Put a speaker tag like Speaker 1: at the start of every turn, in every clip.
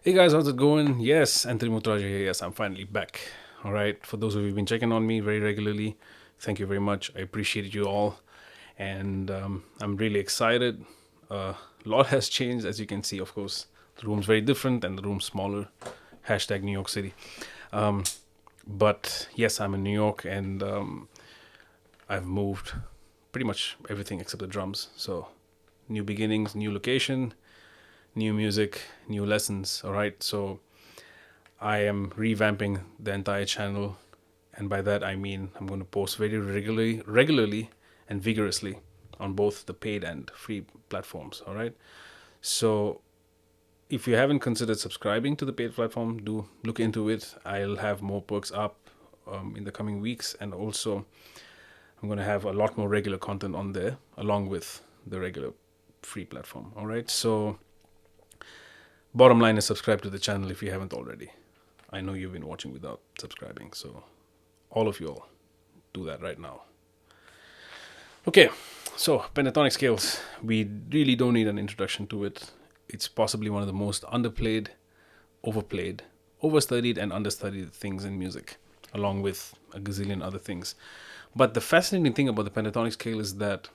Speaker 1: Hey guys, how's it going? Yes, Anthony Muthurajah here. Yes, I'm finally back. All right, for those of you who've been checking on me very regularly, thank you very much. I appreciate you all, and I'm really excited. A lot has changed, as you can see. Of course, the room's very different and the room's smaller. Hashtag New York City. But yes, I'm in New York, and I've moved pretty much everything except the drums. So new beginnings, new location, new music, new lessons. All right, so I am revamping the entire channel, and by that I mean I'm going to post very regularly and vigorously on both the paid and free platforms. All right, so if you haven't considered subscribing to the paid platform, do look into it. I'll have more perks up in the coming weeks, and also I'm going to have a lot more regular content on there along with the regular free platform. All right, so bottom line is subscribe to the channel if you haven't already. I know you've been watching without subscribing, so all of you all do that right now. Okay, so pentatonic scales. We really don't need an introduction to it. It's possibly one of the most underplayed, overplayed, overstudied and understudied things in music, along with a gazillion other things. But the fascinating thing about the pentatonic scale is that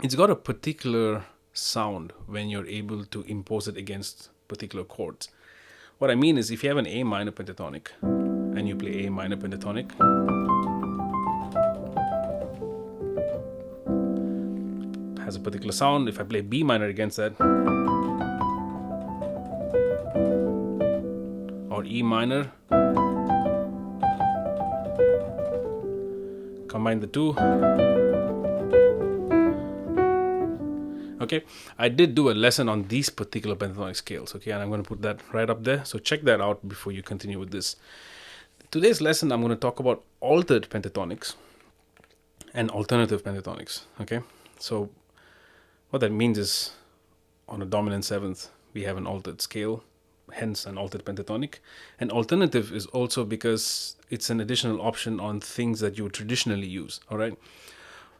Speaker 1: it's got a particular sound when you're able to impose it against particular chords. What I mean is, if you have an A minor pentatonic and you play A minor pentatonic, it has a particular sound. If I play B minor against that, or E minor, combine the two. Okay, I did do a lesson on these particular pentatonic scales, okay, and I'm going to put that right up there, so check that out before you continue with this. Today's lesson, I'm going to talk about altered pentatonics and alternative pentatonics, okay? So what that means is, on a dominant seventh, we have an altered scale, hence an altered pentatonic. And alternative is also because it's an additional option on things that you would traditionally use, all right?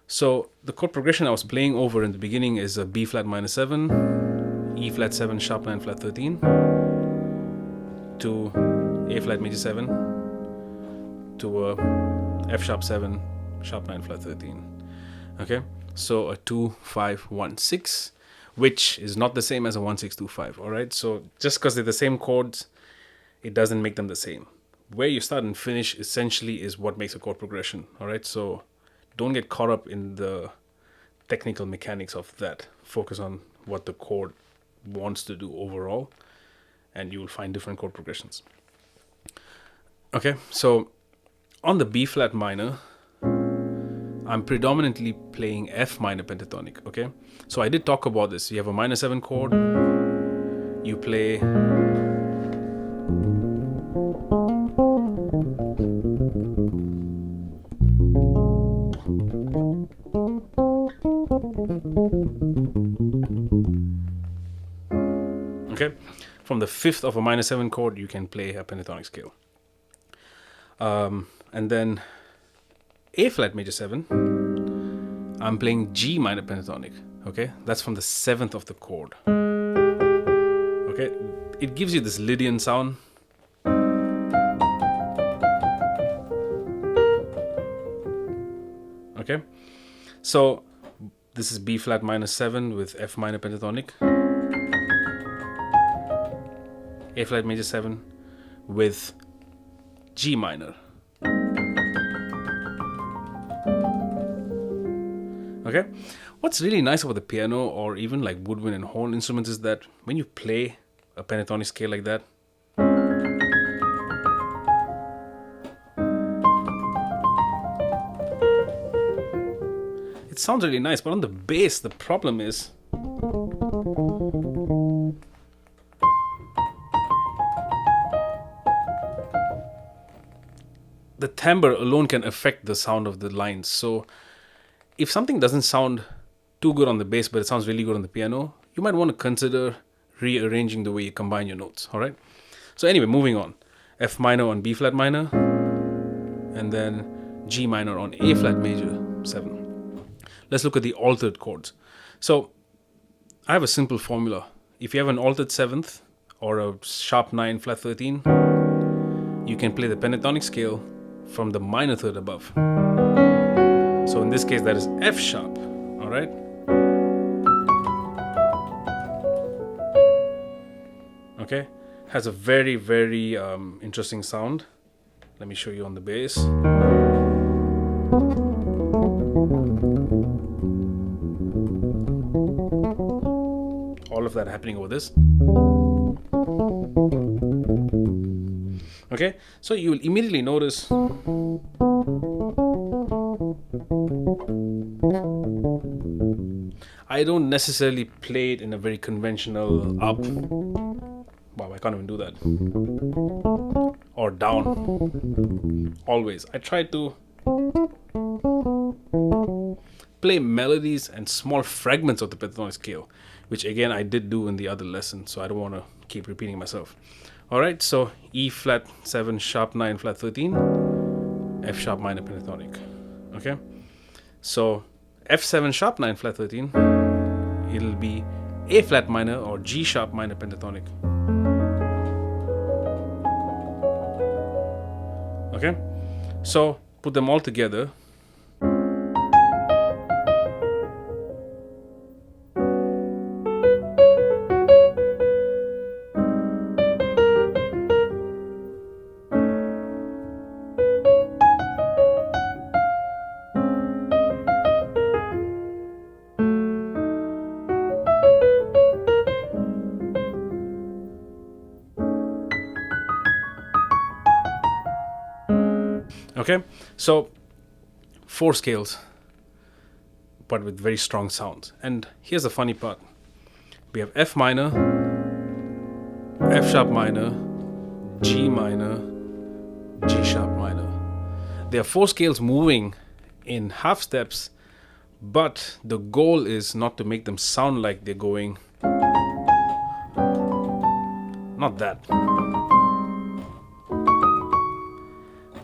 Speaker 1: So the chord progression I was playing over in the beginning is a B flat minor 7, E flat 7, sharp 9, flat 13, to A flat major 7, to a F sharp 7, sharp 9, flat 13. Okay, so a 2, 5, 1, 6, which is not the same as a 1, 6, 2, 5. All right, so just because they're the same chords, it doesn't make them the same. Where you start and finish essentially is what makes a chord progression. All right, so don't get caught up in the technical mechanics of that. Focus on what the chord wants to do overall, and you will find different chord progressions. Okay, so on the B flat minor, I'm predominantly playing F minor pentatonic, okay? So I did talk about this. You have a minor 7 chord, you play okay, from the fifth of a minor 7 chord you can play a pentatonic scale. And then A flat major 7, I'm playing G minor pentatonic. Okay, that's from the 7th of the chord. Okay, it gives you this Lydian sound. Okay, so this is B flat minor 7 with F minor pentatonic, A flat major 7 with G minor. Okay, what's really nice about the piano or even like woodwind and horn instruments is that when you play a pentatonic scale like that, it sounds really nice, but on the bass the problem is the timbre alone can affect the sound of the lines. So if something doesn't sound too good on the bass but it sounds really good on the piano, you might want to consider rearranging the way you combine your notes. All right, so anyway, moving on. F minor on B flat minor, and then G minor on A flat major 7. Let's look at the altered chords. So I have a simple formula. If you have an altered 7th or a sharp 9 flat 13, you can play the pentatonic scale from the minor third above. So in this case that is F sharp. All right, okay, has a very, very interesting sound. Let me show you on the bass. All of that happening over this. Okay, so you will immediately notice I don't necessarily play it in a very conventional up. Wow, I can't even do that. Or down. Always. I try to play melodies and small fragments of the pentatonic scale, which again I did do in the other lesson, so I don't want to keep repeating myself. Alright, so E flat 7 sharp 9 flat 13, F sharp minor pentatonic. Okay, so F7 sharp 9 flat 13, it'll be A flat minor or G sharp minor pentatonic. Okay, so put them all together. Okay, so 4 scales, but with very strong sounds. And here's the funny part. We have F minor, F sharp minor, G minor, G sharp minor. There are 4 scales moving in half steps, but the goal is not to make them sound like they're going, not that.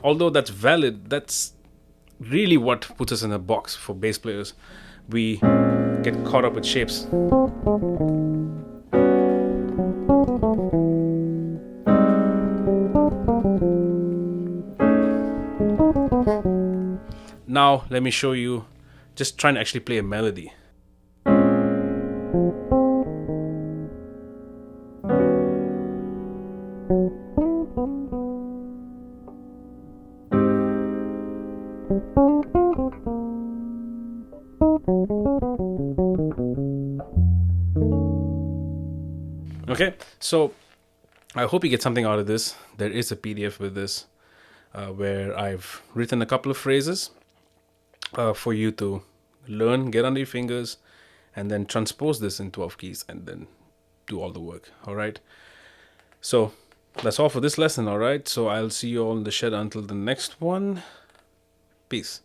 Speaker 1: Although that's valid, that's really what puts us in a box for bass players. We get caught up with shapes. Now, let me show you, just trying to actually play a melody. Okay, so I hope you get something out of this. There is a PDF with this where I've written a couple of phrases for you to learn, get under your fingers, and then transpose this in 12 keys and then do all the work. All right. So that's all for this lesson. All right. So I'll see you all in the shed until the next one. Peace.